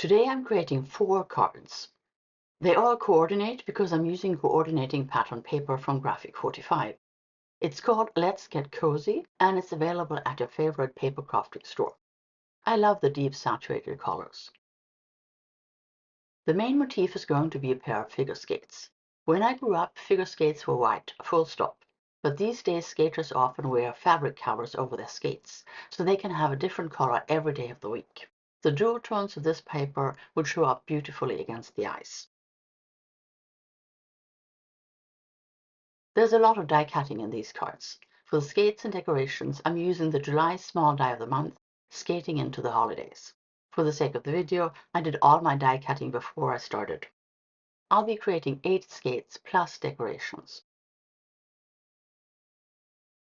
Today I'm creating 4 cards. They all coordinate because I'm using coordinating pattern paper from Graphic 45. It's called Let's Get Cozy and it's available at your favorite paper crafting store. I love the deep saturated colors. The main motif is going to be a pair of figure skates. When I grew up, figure skates were white, full stop. But these days skaters often wear fabric covers over their skates, so they can have a different color every day of the week. The dual tones of this paper would show up beautifully against the ice. There's a lot of die cutting in these cards. For the skates and decorations, I'm using the July small die of the month, Skating into the Holidays. For the sake of the video, I did all my die cutting before I started. I'll be creating 8 skates plus decorations.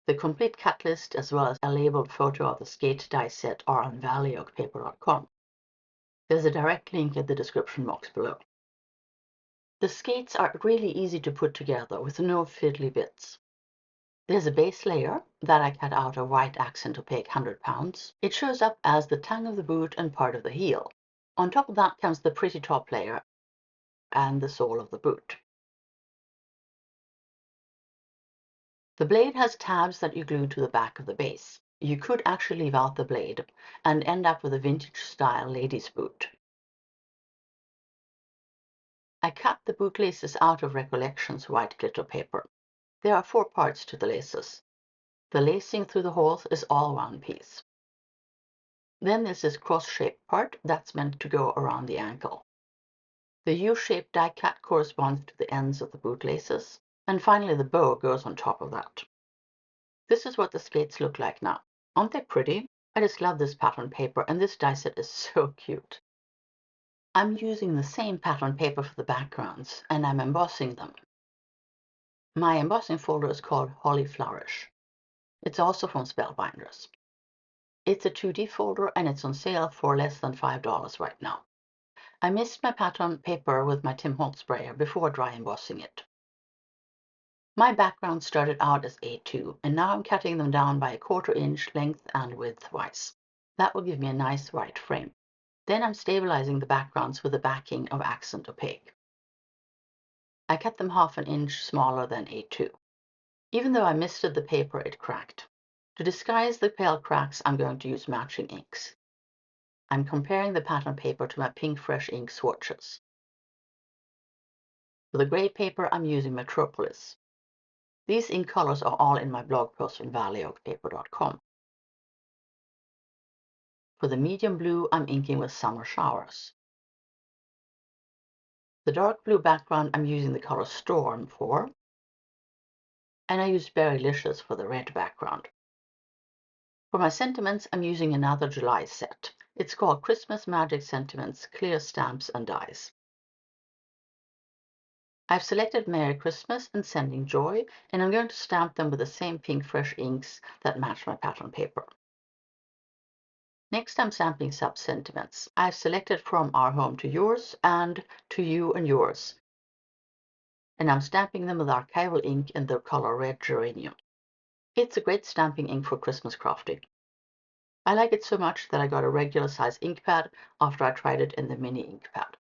The complete cut list as well as a labeled photo of the skate die set are on valleyOakpaper.com. There's a direct link in the description box below. The skates are really easy to put together with no fiddly bits. There's a base layer that I cut out of white accent opaque 100 pounds. It shows up as the tongue of the boot and part of the heel. On top of that comes the pretty top layer and the sole of the boot. The blade has tabs that you glue to the back of the base. You could actually leave out the blade and end up with a vintage style ladies boot. I cut the boot laces out of Recollections white glitter paper. There are 4 parts to the laces. The lacing through the holes is all one piece. Then there's this cross-shaped part that's meant to go around the ankle. The U-shaped die cut corresponds to the ends of the boot laces. And finally the bow goes on top of that. This is what the skates look like now. Aren't they pretty? I just love this pattern paper and this die set is so cute. I'm using the same pattern paper for the backgrounds and I'm embossing them. My embossing folder is called Holly Flourish. It's also from Spellbinders. It's a 2D folder and it's on sale for less than $5 right now. I missed my pattern paper with my Tim Holtz sprayer before dry embossing it. My background started out as A2 and now I'm cutting them down by 1/4 inch length and widthwise. That will give me a nice white frame. Then I'm stabilizing the backgrounds with a backing of accent opaque. I cut them 1/2 inch smaller than A2. Even though I misted the paper, it cracked. To disguise the pale cracks, I'm going to use matching inks. I'm comparing the pattern paper to my Pink Fresh ink swatches. For the gray paper, I'm using Metropolis. These ink colors are all in my blog post on valleyOakpaper.com. For the medium blue, I'm inking with Summer Showers. The dark blue background I'm using the color Storm for. And I used Berrylicious for the red background. For my sentiments, I'm using another July set. It's called Christmas Magic Sentiments, Clear Stamps and Dies. I've selected Merry Christmas and Sending Joy, and I'm going to stamp them with the same Pink Fresh inks that match my pattern paper. Next, I'm stamping sub-sentiments. I've selected From Our Home to Yours and To You and Yours. And I'm stamping them with archival ink in the color Red Geranium. It's a great stamping ink for Christmas crafting. I like it so much that I got a regular size ink pad after I tried it in the mini ink pad.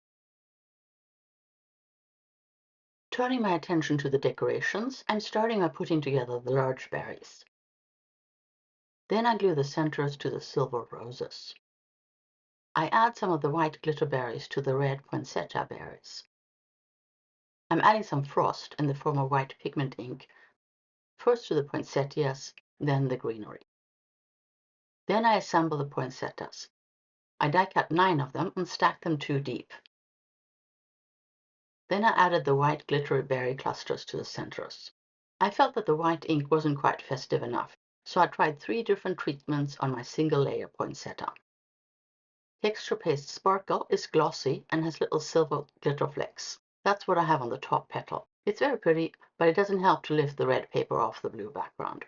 Turning my attention to the decorations, I'm starting by putting together the large berries. Then I glue the centers to the silver roses. I add some of the white glitter berries to the red poinsettia berries. I'm adding some frost in the form of white pigment ink, first to the poinsettias, then the greenery. Then I assemble the poinsettias. I die cut 9 of them and stack them 2 deep. Then I added the white glittery berry clusters to the centers. I felt that the white ink wasn't quite festive enough, so I tried 3 different treatments on my single layer poinsettia. Texture Paste Sparkle is glossy and has little silver glitter flecks. That's what I have on the top petal. It's very pretty, but it doesn't help to lift the red paper off the blue background.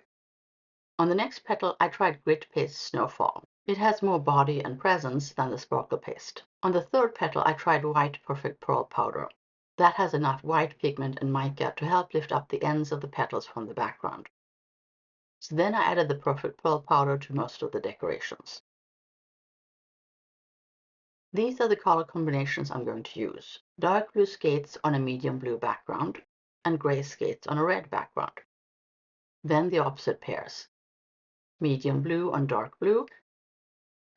On the next petal, I tried Grit Paste Snowfall. It has more body and presence than the Sparkle Paste. On the third petal, I tried White Perfect Pearl Powder. That has enough white pigment and mica to help lift up the ends of the petals from the background. So then I added the Perfect Pearl Powder to most of the decorations. These are the color combinations I'm going to use. Dark blue skates on a medium blue background and gray skates on a red background. Then the opposite pairs. Medium blue on dark blue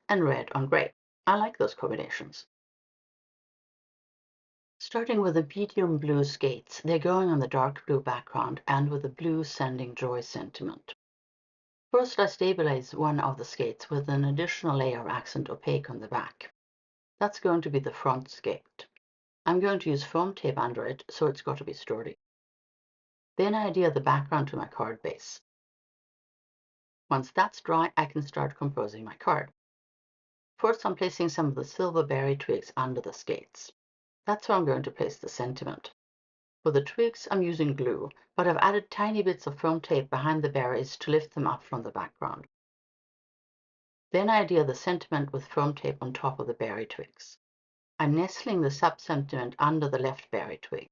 and red on gray. I like those combinations. Starting with the medium blue skates, they're going on the dark blue background and with the blue sending joy sentiment. First, I stabilize one of the skates with an additional layer of accent opaque on the back. That's going to be the front skate. I'm going to use foam tape under it, so it's got to be sturdy. Then I adhere the background to my card base. Once that's dry, I can start composing my card. First, I'm placing some of the silver berry twigs under the skates. That's where I'm going to place the sentiment. For the twigs, I'm using glue, but I've added tiny bits of foam tape behind the berries to lift them up from the background. Then I adhere the sentiment with foam tape on top of the berry twigs. I'm nestling the sub-sentiment under the left berry twig.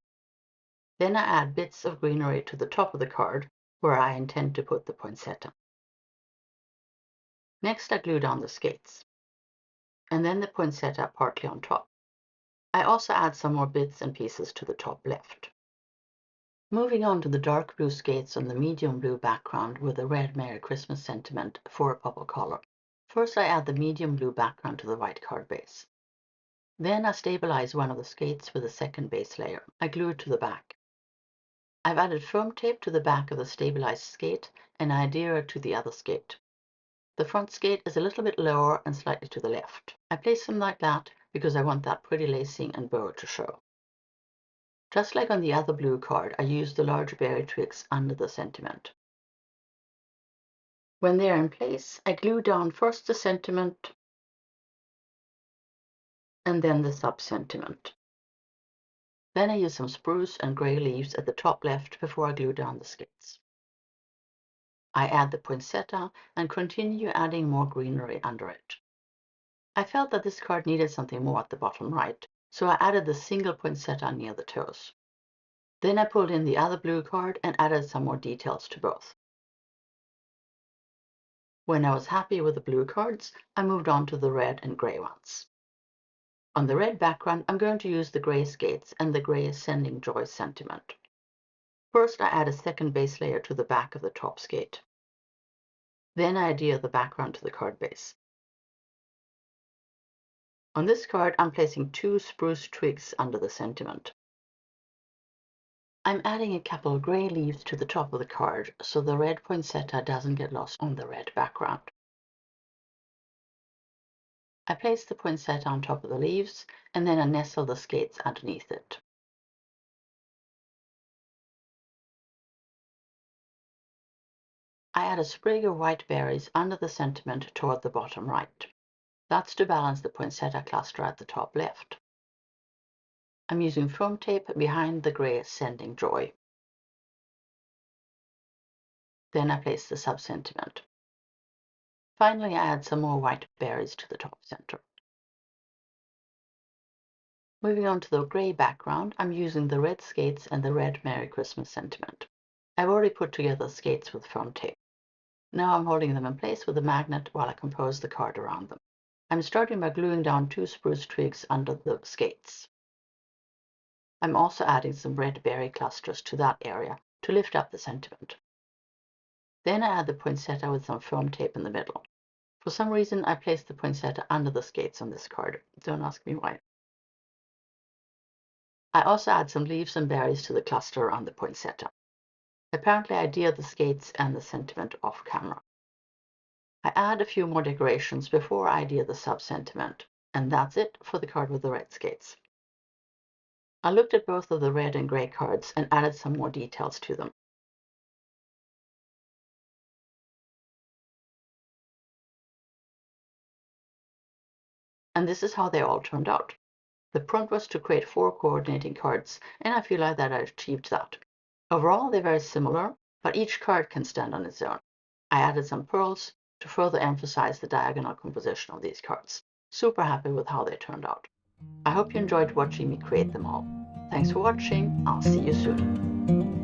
Then I add bits of greenery to the top of the card, where I intend to put the poinsettia. Next, I glue down the skates, and then the poinsettia partly on top. I also add some more bits and pieces to the top left. Moving on to the dark blue skates on the medium blue background with a red Merry Christmas sentiment for a pop of color. First, I add the medium blue background to the white card base. Then I stabilize one of the skates with a second base layer. I glue it to the back. I've added foam tape to the back of the stabilized skate and I adhere it to the other skate. The front skate is a little bit lower and slightly to the left. I place them like that because I want that pretty lacing and bow to show. Just like on the other blue card, I use the large berry twigs under the sentiment. When they are in place, I glue down first the sentiment and then the sub-sentiment. Then I use some spruce and gray leaves at the top left before I glue down the skates. I add the poinsettia and continue adding more greenery under it. I felt that this card needed something more at the bottom right, so I added the single poinsettia near the toes. Then I pulled in the other blue card and added some more details to both. When I was happy with the blue cards, I moved on to the red and gray ones. On the red background, I'm going to use the gray skates and the gray sending joy sentiment. First, I add a second base layer to the back of the top skate. Then I adhere the background to the card base. On this card, I'm placing 2 spruce twigs under the sentiment. I'm adding a couple of gray leaves to the top of the card so the red poinsettia doesn't get lost on the red background. I place the poinsettia on top of the leaves and then I nestle the skates underneath it. I add a sprig of white berries under the sentiment toward the bottom right. That's to balance the poinsettia cluster at the top left. I'm using foam tape behind the gray sending joy. Then I place the sub-sentiment. Finally, I add some more white berries to the top center. Moving on to the gray background, I'm using the red skates and the red Merry Christmas sentiment. I've already put together the skates with foam tape. Now I'm holding them in place with a magnet while I compose the card around them. I'm starting by gluing down 2 spruce twigs under the skates. I'm also adding some red berry clusters to that area to lift up the sentiment. Then I add the poinsettia with some foam tape in the middle. For some reason, I placed the poinsettia under the skates on this card. Don't ask me why. I also add some leaves and berries to the cluster around the poinsettia. Apparently, I adhere the skates and the sentiment off camera. I add a few more decorations before I adhere the sub-sentiment, and that's it for the card with the red skates. I looked at both of the red and gray cards and added some more details to them. And this is how they all turned out. The prompt was to create 4 coordinating cards, and I feel like that I achieved that. Overall, they're very similar, but each card can stand on its own. I added some pearls to further emphasize the diagonal composition of these cards. Super happy with how they turned out. I hope you enjoyed watching me create them all. Thanks for watching. I'll see you soon.